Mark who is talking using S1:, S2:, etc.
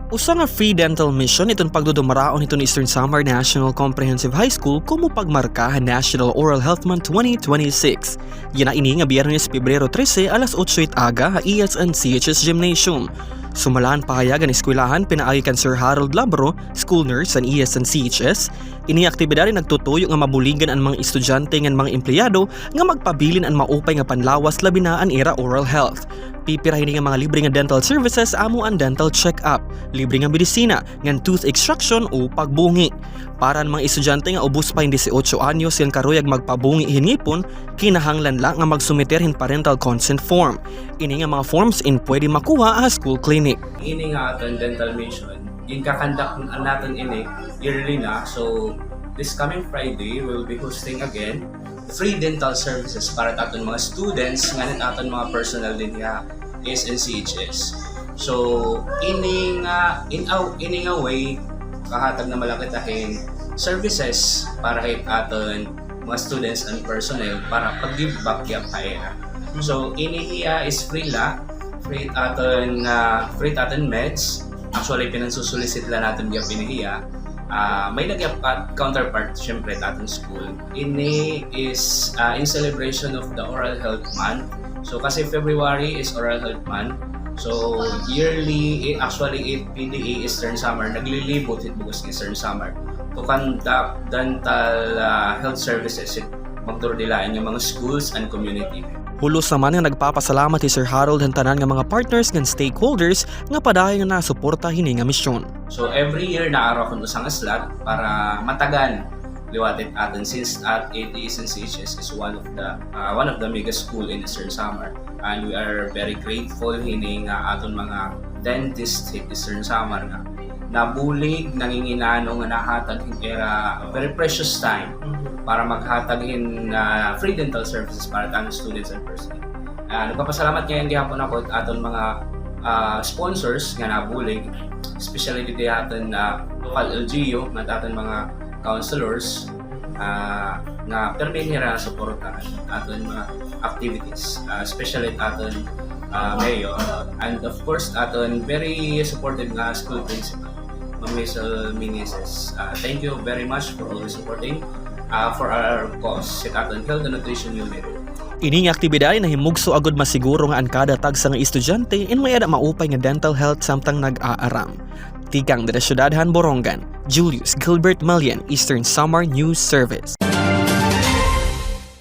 S1: Usa nga free dental mission itong pagdudumaraon ito ni Eastern Samar National Comprehensive High School kumo pagmarkahan National Oral Health Month 2026. Ini nga Biyernes Pebrero 13 alas 8 aga ha ESNCHS Gymnasium. Sumalaan pahayagan eskwelahan pinaagi kan Sir Harold Labro, school nurse sa ESNCHS. Ini aktibidad nagtutuyo nga mabuligan ang mga estudyante ngan mga empleyado nga magpabilin ang maupay nga panlawas labi na an era oral health. Pipirahin nga mga libre nga dental services amo ang dental check-up, libre nga medisina, ngan tooth extraction o pagbungi. Para ang mga estudyante nga ubos pa yung 18 anyos yung karuyag magpabungi hinipon, kinahanglan lang nga magsumiter hin parental consent form. Ini nga mga forms in pwede makuha sa school clinic.
S2: Ini nga aton dental mission, yung kakandak natin ini yearly na. So this coming Friday, we'll be hosting again free dental services para aton mga students, nganit aton mga personnel din nga SNCHS. So ini nga way kahatag na malakitahin services para kay aton mga students and personnel para pag-give back yung kaya. So ini is free aton meds. Actually pinansusulisit lang natin yung pinihiya. May nagyap counterpart syempre aton school. Ini is in celebration of the Oral Health Month. So kasi February is Oral Health Month. So yearly, actually PDA Eastern Samar naglilibot hitbugos Eastern Samar to conduct dental health services magturdilaan yung mga schools and community.
S1: Hulos naman nga nagpapasalamat si Sir Harold ang tanan nga mga partners ng stakeholders nga padayon nga nasuporta hini nga misyon.
S2: So every year naaraw ko sa slot para matagan liwatit atin since at ESNCHS is one of the mega school in Eastern Samar, and we are very grateful hini nga aton mga dentist in Eastern Samar nga nabulig nanginginano nga nahatag hin era a very precious time para maghatag hin free dental services para tanong students and personnel. Nagpapasalamat ngayon gihapon ako at aton mga sponsors nga nabulig, especially dito aton local LGU at aton mga counselors nga perminira suportahan aton mga activities, especially aton mayor, and of course aton very supportive nga school principal, Ma'am Hazel Meneses. Thank you very much for always supporting for our cause sa aton Health and Nutrition Unit.
S1: Ini nga aktibidad na himugso agud masiguro nga ang kada tagsa nga estudyante in may ada maupay nga dental health samtang nag-aaram. Tikang dari Syudadhan Borongan, Julius Gilbert Malian, Eastern Samar News Service.